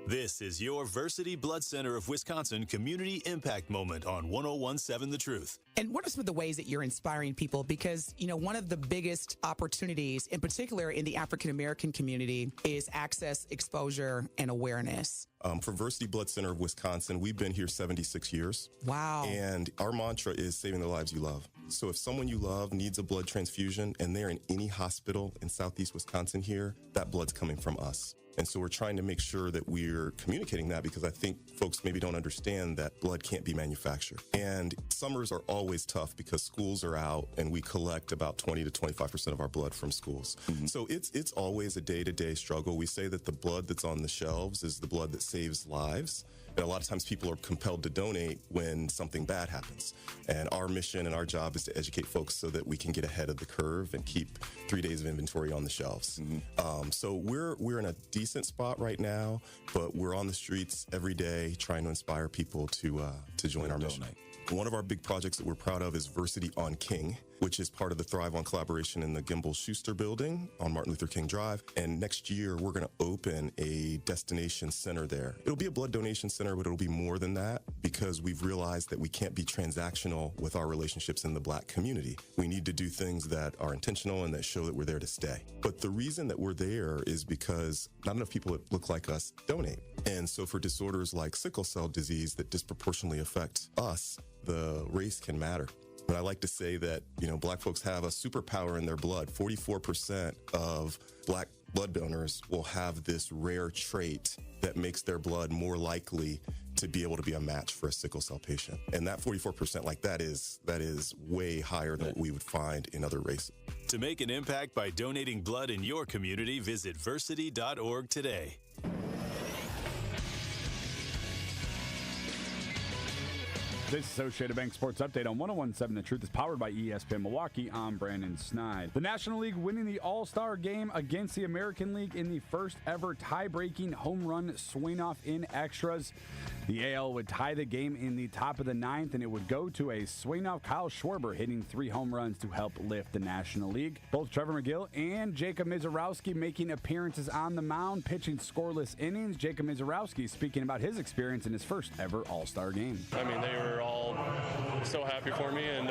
This is your Versity Blood Center of Wisconsin Community Impact Moment on 1017 The Truth. And what are some of the ways that you're inspiring people? Because, you know, one of the biggest opportunities, in particular in the African-American community, is access, exposure, and awareness. For Versity Blood Center of Wisconsin, we've been here 76 years. Wow. And our mantra is saving the lives you love. So if someone you love needs a blood transfusion and they're in any hospital in Southeast Wisconsin here, that blood's coming from us. And so we're trying to make sure that we're communicating that, because I think folks maybe don't understand that blood can't be manufactured. And summers are always tough because schools are out and we collect about 20 to 25% of our blood from schools. Mm-hmm. So it's always a day-to-day struggle. We say that the blood that's on the shelves is the blood that saves lives. And a lot of times people are compelled to donate when something bad happens. And our mission and our job is to educate folks so that we can get ahead of the curve and keep 3 days of inventory on the shelves. Mm-hmm. So we're in a decent spot right now, but we're on the streets every day trying to inspire people to join our mission. One of our big projects that we're proud of is Versity on King, which is part of the Thrive On collaboration in the Gimbel Schuster building on Martin Luther King Drive. And next year, we're going to open a destination center there. It'll be a blood donation center, but it'll be more than that, because we've realized that we can't be transactional with our relationships in the Black community. We need to do things that are intentional and that show that we're there to stay. But the reason that we're there is because not enough people that look like us donate. And so for disorders like sickle cell disease that disproportionately affect us, the race can matter. But I like to say that, you know, Black folks have a superpower in their blood. 44% of Black blood donors will have this rare trait that makes their blood more likely to be able to be a match for a sickle cell patient. And that 44%, like that is way higher than what we would find in other races. To make an impact by donating blood in your community, visit versity.org today. This Associated Bank Sports Update on 1017 The Truth is powered by ESPN Milwaukee. I'm Brandon Snide. The National League winning the All-Star game against the American League in the first ever tie-breaking home run swing-off in extras. The AL would tie the game in the top of the ninth, and it would go to a swing-off. Kyle Schwarber hitting 3 home runs to help lift the National League. Both Trevor McGill and Jacob Misiorowski making appearances on the mound, pitching scoreless innings. Jacob Misiorowski speaking about his experience in his first ever All-Star game. I mean, they were all so happy for me, and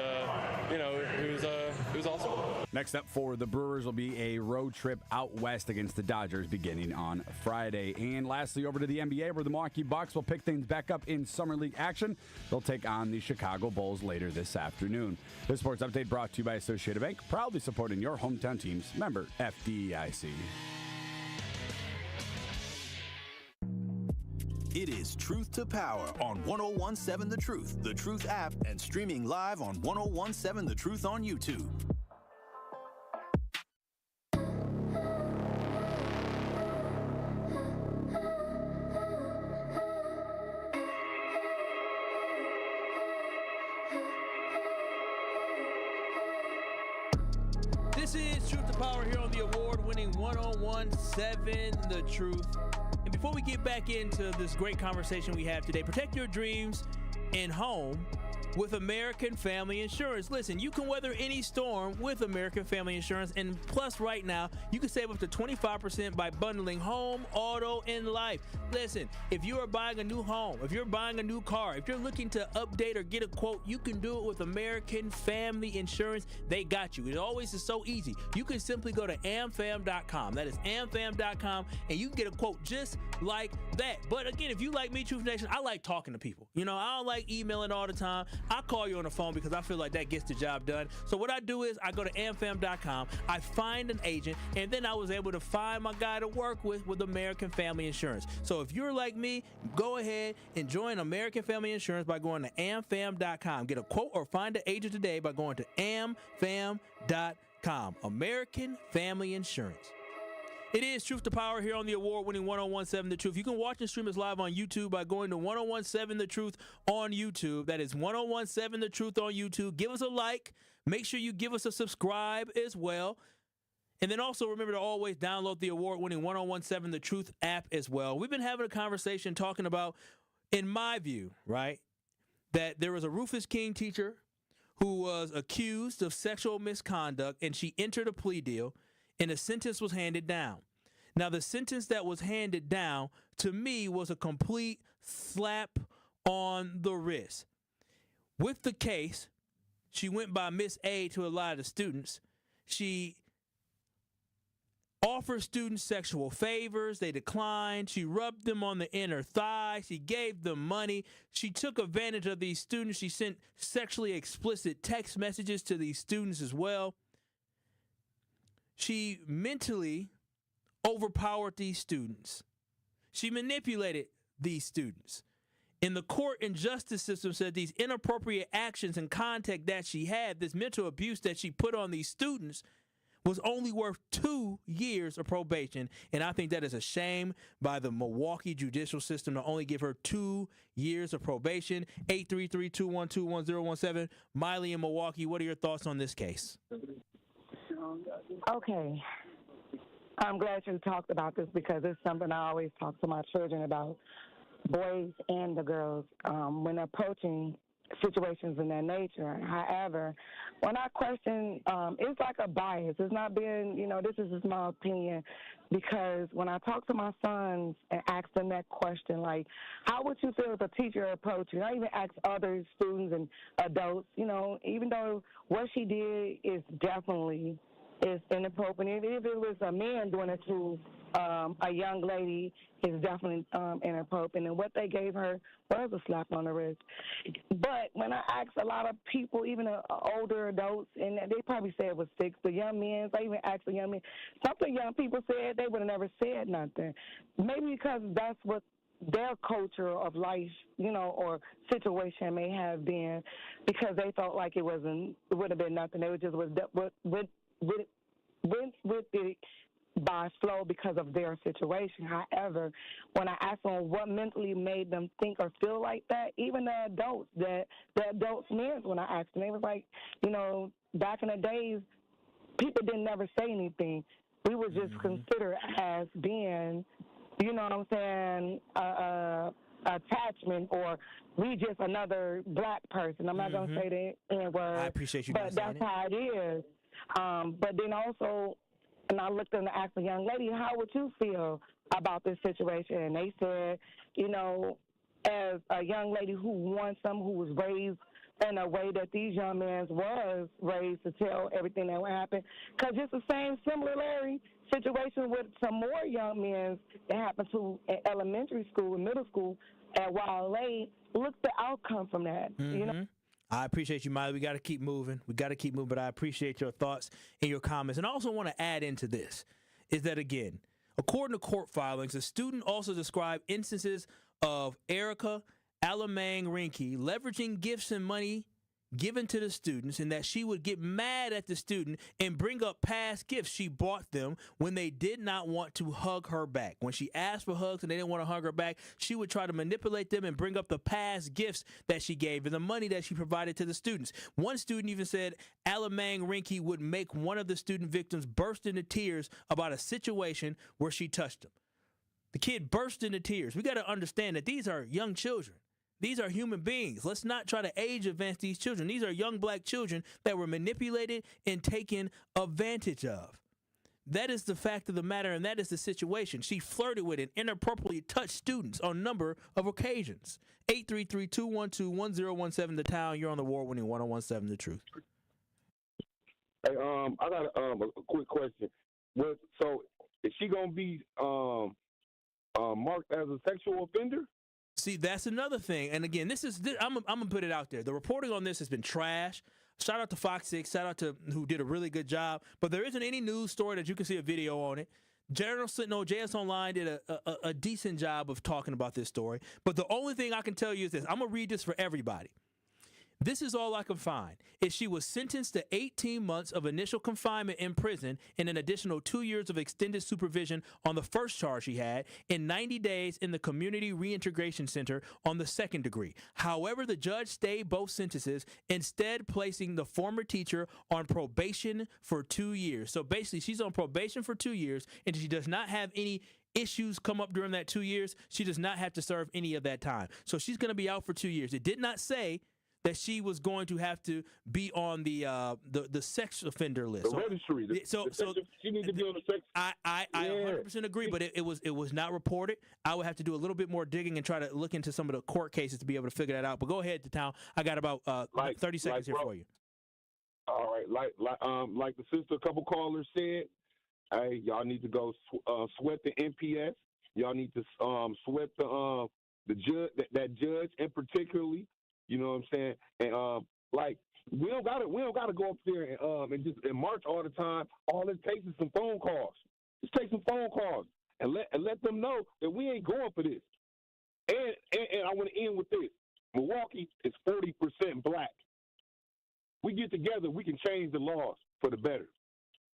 it was awesome. Next up for the Brewers will be a road trip out west against the Dodgers beginning on Friday. And lastly, over to the NBA, where the Milwaukee Bucks will pick things back up in Summer League action. They'll take on the Chicago Bulls later this afternoon. This sports update brought to you by Associated Bank, proudly supporting your hometown teams. Member FDIC. It is Truth to Power on 1017 The Truth app, and streaming live on 1017 The Truth on YouTube. This is Truth to Power here on the award-winning 1017 The Truth. And before we get back into this great conversation we have today, protect your dreams and home with American Family Insurance. Listen, you can weather any storm with American Family Insurance, and plus right now, you can save up to 25% by bundling home, auto, and life. Listen, if you are buying a new home, if you're buying a new car, if you're looking to update or get a quote, you can do it with American Family Insurance. They got you. It always is so easy. You can simply go to amfam.com. That is amfam.com, and you can get a quote just like that. But again, if you like me, Truth Nation, I like talking to people. You know, I don't like emailing all the time. I call you on the phone because I feel like that gets the job done. So what I do is I go to amfam.com, I find an agent, and then I was able to find my guy to work with American Family Insurance. So if you're like me, go ahead and join American Family Insurance by going to amfam.com. Get a quote or find an agent today by going to amfam.com. American Family Insurance. It is Truth to Power here on the award-winning 1017 The Truth. You can watch and stream us live on YouTube by going to 1017 The Truth on YouTube. That is 1017 The Truth on YouTube. Give us a like. Make sure you give us a subscribe as well. And then also remember to always download the award-winning 1017 The Truth app as well. We've been having a conversation talking about, in my view, right, that there was a Rufus King teacher who was accused of sexual misconduct, and she entered a plea deal, and a sentence was handed down. Now, the sentence that was handed down to me was a complete slap on the wrist. With the case, she went by Miss A to a lot of the students. She offered students sexual favors. They declined. She rubbed them on the inner thigh. She gave them money. She took advantage of these students. She sent sexually explicit text messages to these students as well. She mentally overpowered these students. She manipulated these students. And the court and justice system said these inappropriate actions and contact that she had, this mental abuse that she put on these students, was only worth 2 years of probation. And I think that is a shame by the Milwaukee judicial system to only give her 2 years of probation. 833-212-1017. Miley in Milwaukee, what are your thoughts on this case? Okay. I'm glad you talked about this because it's something I always talk to my children about, boys and the girls, when approaching situations in that nature. However, when I question, it's like a bias. It's not being, this is just my opinion, because when I talk to my sons and ask them that question, like, how would you feel if a teacher approached you? I even ask other students and adults, even though what she did is definitely is inappropriate. If it was a man doing it to a young lady, is definitely inappropriate. And what they gave her was a slap on the wrist. But when I asked a lot of people, even older adults, and they probably said it was 6, the young men, I even asked the young men, some of the young people said they would have never said nothing. Maybe because that's what their culture of life, or situation may have been, because they felt like it would have been nothing. They would just went with it by flow because of their situation. However, when I asked them what mentally made them think or feel like that, even the adults meant when I asked them, they was like, back in the days, people didn't never say anything. We were just considered as being, attachment, or we just another black person. I'm not going to say the N-word. I appreciate you but that's how it is. But then also, and I looked and asked the young lady, how would you feel about this situation? And they said, as a young lady who wants someone who was raised in a way that these young men was raised to tell everything that would happen, because it's the same similarity situation with some more young men that happened to in elementary school and middle school at Wale. Look the outcome from that, I appreciate you, Miley. We got to keep moving. But I appreciate your thoughts and your comments. And I also want to add into this is that, again, according to court filings, the student also described instances of Erica Allemang-Reinke leveraging gifts and money given to the students, and that she would get mad at the student and bring up past gifts she bought them when they did not want to hug her back. When she asked for hugs and they didn't want to hug her back, she would try to manipulate them and bring up the past gifts that she gave and the money that she provided to the students. One student even said Allemang-Reinke would make one of the student victims burst into tears about a situation where she touched him. The kid burst into tears. We got to understand that these are young children. These are human beings. Let's not try to age advance these children. These are young black children that were manipulated and taken advantage of. That is the fact of the matter, and that is the situation. She flirted with and inappropriately touched students on a number of occasions. 833-212-1017, The Town. You're on the award-winning 1017, The Truth. Hey, I got a quick question. So, is she gonna be marked as a sexual offender? See, that's another thing. And again, I'm going to put it out there. The reporting on this has been trash. Shout out to Fox 6. Shout out to who did a really good job. But there isn't any news story that you can see a video on it. Journal Sentinel, JS Online did a decent job of talking about this story. But the only thing I can tell you is this. I'm going to read this for everybody. This is all I can find. Is she was sentenced to 18 months of initial confinement in prison and an additional 2 years of extended supervision on the first charge she had, and 90 days in the Community Reintegration Center on the second degree. However, the judge stayed both sentences, instead placing the former teacher on probation for 2 years. So basically, she's on probation for 2 years, and she does not have any issues come up during that 2 years. She does not have to serve any of that time. So she's going to be out for 2 years. It did not say that she was going to have to be on the sex offender list. The registry. So she needs to be on the sex. I 100% agree, but it was not reported. I would have to do a little bit more digging and try to look into some of the court cases to be able to figure that out. But go ahead, Town. I got about 30 seconds here for you. All right, like the sister, a couple callers said, hey, y'all need to go sweat the MPS. Y'all need to sweat the judge, that judge, and particularly, you know what I'm saying. And we don't gotta go up there and march all the time. All it takes is some phone calls. Just take some phone calls and let them know that we ain't going for this. And I want to end with this: Milwaukee is 40% black. We get together, we can change the laws for the better.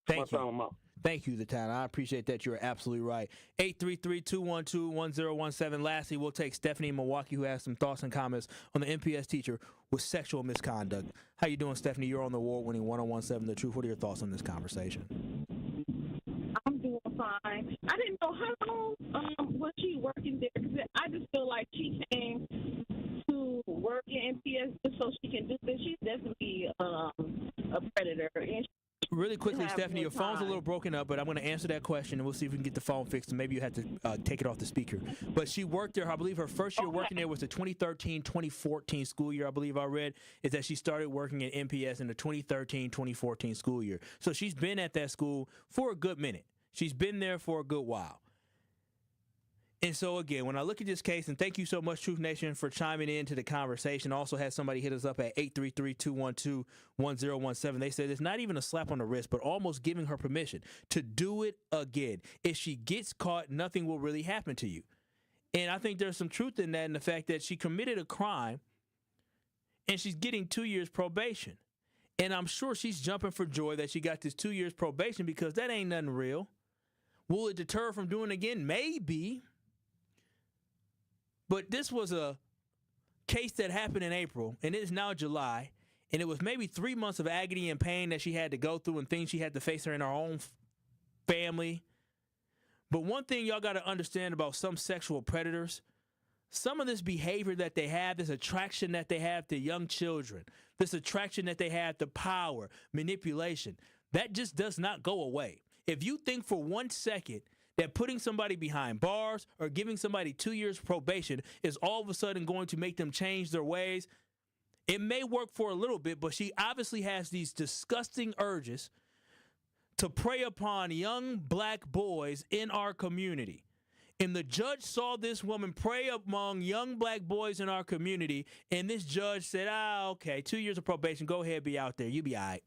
Thank you. Thank you, the town. I appreciate that. You're absolutely right. 833-212-1017. Lastly, we'll take Stephanie in Milwaukee, who has some thoughts and comments on the MPS teacher with sexual misconduct. How you doing, Stephanie? You're on the award-winning 1017 The Truth. What are your thoughts on this conversation? I'm doing fine. I didn't know how long was she working there, because I just feel like she came to work in MPS just so she can do this. She's definitely a predator. And really quickly, Stephanie, your phone's a little broken up, but I'm going to answer that question, and we'll see if we can get the phone fixed. And maybe you had to take it off the speaker. But she worked there. I believe her first year working there was the 2013-2014 school year. I believe I read is that she started working at MPS in the 2013-2014 school year. So she's been at that school for a good minute. She's been there for a good while. And so, again, when I look at this case, and thank you so much, Truth Nation, for chiming into the conversation. Also had somebody hit us up at 833-212-1017. They said it's not even a slap on the wrist, but almost giving her permission to do it again. If she gets caught, nothing will really happen to you. And I think there's some truth in that, in the fact that she committed a crime, and she's getting 2 years probation. And I'm sure she's jumping for joy that she got this 2 years probation, because that ain't nothing real. Will it deter her from doing it again? Maybe. But this was a case that happened in April, and it is now July, and it was maybe 3 months of agony and pain that she had to go through and things she had to face her in her own family. But one thing y'all got to understand about some sexual predators, some of this behavior that they have, this attraction that they have to young children, this attraction that they have to power, manipulation, that just does not go away. If you think for 1 second that putting somebody behind bars or giving somebody 2 years probation is all of a sudden going to make them change their ways, it may work for a little bit, but she obviously has these disgusting urges to prey upon young black boys in our community. And the judge saw this woman prey among young black boys in our community, and this judge said, okay, 2 years of probation, go ahead, be out there, you be all right.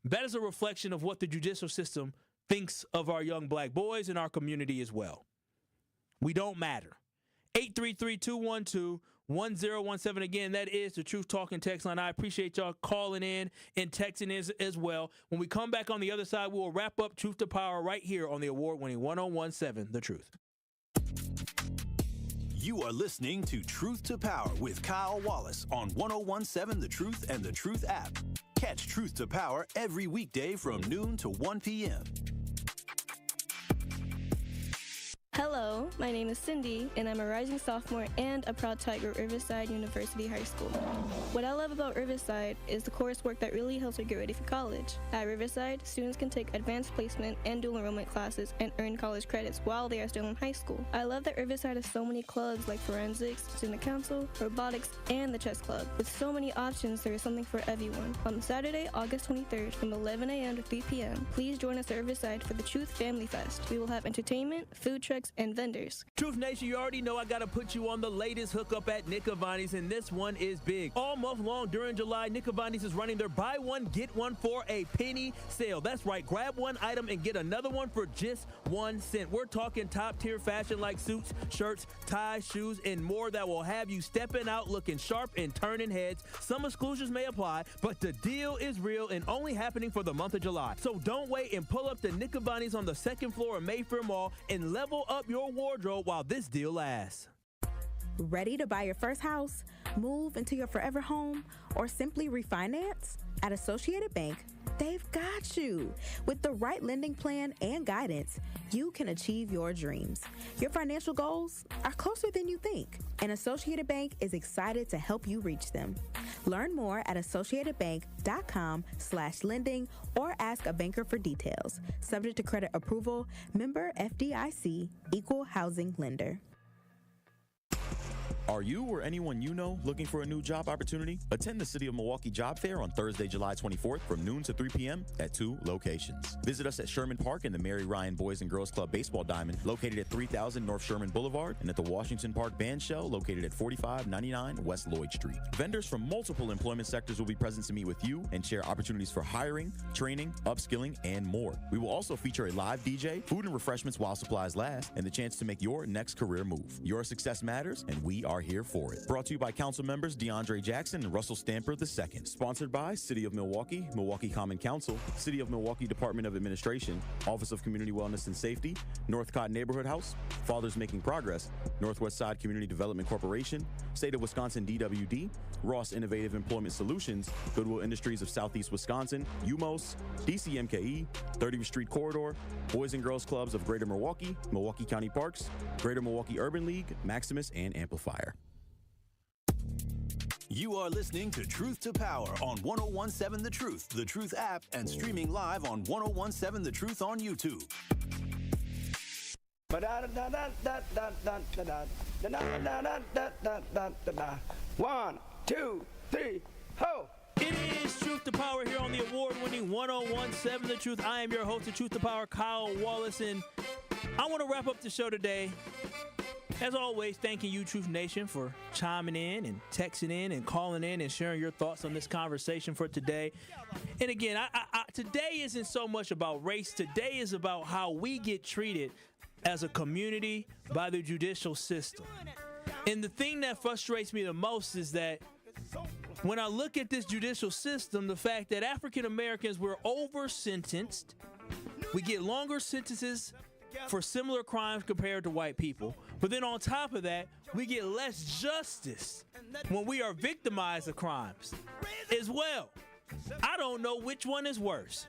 That is a reflection of what the judicial system thinks of our young black boys in our community as well. We don't matter. 833-212-1017. Again, that is the Truth Talking text line. I appreciate y'all calling in and texting as well. When we come back on the other side, we'll wrap up Truth to Power right here on the award-winning 1017 The Truth. You are listening to Truth to Power with Kyle Wallace on 1017 The Truth and The Truth app. Catch Truth to Power every weekday from noon to 1 p.m. Hello, my name is Cindy, and I'm a rising sophomore and a proud Tiger at Riverside University High School. What I love about Riverside is the coursework that really helps her get ready for college. At Riverside, students can take advanced placement and dual enrollment classes and earn college credits while they are still in high school. I love that Riverside has so many clubs like forensics, student council, robotics, and the chess club. With so many options, there is something for everyone. On Saturday, August 23rd from 11 a.m. to 3 p.m., please join us at Riverside for the Truth Family Fest. We will have entertainment, food trucks, and vendors. Truth Nation, you already know I got to put you on the latest hookup at Nick Avani's, and this one is big. All month long during July, Nick Avani's is running their buy one, get one for a penny sale. That's right, grab one item and get another one for just 1 cent. We're talking top-tier fashion like suits, shirts, ties, shoes, and more that will have you stepping out looking sharp and turning heads. Some exclusions may apply, but the deal is real and only happening for the month of July. So don't wait and pull up to Nick Avani's on the second floor of Mayfair Mall and level up your wardrobe while this deal lasts. Ready to buy your first house, move into your forever home, or simply refinance? At Associated Bank, they've got you. With the right lending plan and guidance, you can achieve your dreams. Your financial goals are closer than you think, and Associated Bank is excited to help you reach them. Learn more at associatedbank.com/lending or ask a banker for details. Subject to credit approval, member FDIC, equal housing lender. Are you or anyone you know looking for a new job opportunity? Attend the City of Milwaukee Job Fair on Thursday, July 24th from noon to 3 p.m. at 2 locations. Visit us at Sherman Park in the Mary Ryan Boys and Girls Club Baseball Diamond, located at 3000 North Sherman Boulevard, and at the Washington Park Band Shell, located at 4599 West Lloyd Street. Vendors from multiple employment sectors will be present to meet with you and share opportunities for hiring, training, upskilling, and more. We will also feature a live DJ, food and refreshments while supplies last, and the chance to make your next career move. Your success matters, and we are here for it. Brought to you by council members DeAndre Jackson and Russell Stamper II. Sponsored by City of Milwaukee, Milwaukee Common Council, City of Milwaukee Department of Administration, Office of Community Wellness and Safety, Northcott Neighborhood House, Fathers Making Progress, Northwest Side Community Development Corporation, State of Wisconsin DWD, Ross Innovative Employment Solutions, Goodwill Industries of Southeast Wisconsin, UMOS, DCMKE, 30th Street Corridor, Boys and Girls Clubs of Greater Milwaukee, Milwaukee County Parks, Greater Milwaukee Urban League, Maximus, and Amplifier. You are listening to Truth to Power on 1017 The Truth app, and streaming live on 1017 The Truth on YouTube. One, two, three, ho! It is Truth to Power here on the award-winning 1017 The Truth. I am your host of Truth to Power, Kyle Wallace, and I want to wrap up the show today. As always, thanking you, Truth Nation, for chiming in and texting in and calling in and sharing your thoughts on this conversation for today. And again, today isn't so much about race. Today is about how we get treated as a community by the judicial system. And the thing that frustrates me the most is that when I look at this judicial system, the fact that African Americans were over-sentenced, we get longer sentences for similar crimes compared to white people. But then on top of that, we get less justice when we are victimized of crimes as well. I don't know which one is worse.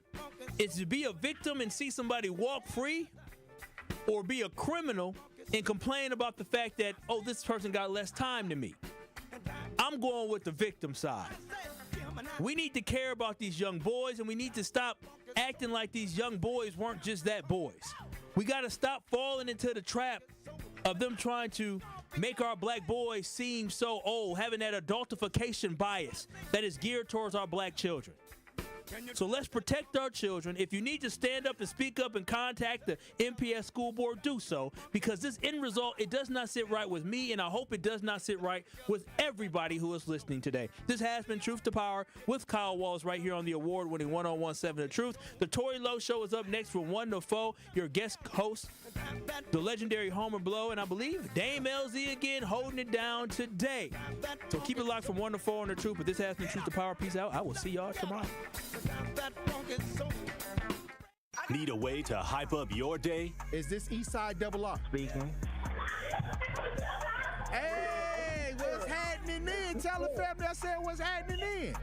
It's to be a victim and see somebody walk free, or be a criminal and complain about the fact that, oh, this person got less time than me. I'm going with the victim side. We need to care about these young boys, and we need to stop acting like these young boys weren't just that boys. We got to stop falling into the trap of them trying to make our black boys seem so old, having that adultification bias that is geared towards our black children. So let's protect our children. If you need to stand up and speak up and contact the MPS school board, do so, because this end result, it does not sit right with me, and I hope it does not sit right with everybody who is listening today. This has been Truth to Power with Kyle Wallace right here on the award-winning 1017 The Truth. The Tori Lowe Show is up next from 1 to 4. Your guest host, the legendary Homer Blow, and I believe Dame LZ again holding it down today. So keep it locked from 1 to 4 on The Truth, but this has been Truth to Power. Peace out. I will see y'all tomorrow. Need a way to hype up your day? Is this Eastside Double R speaking? Hey, what's happening then? Tell the family I said what's happening then.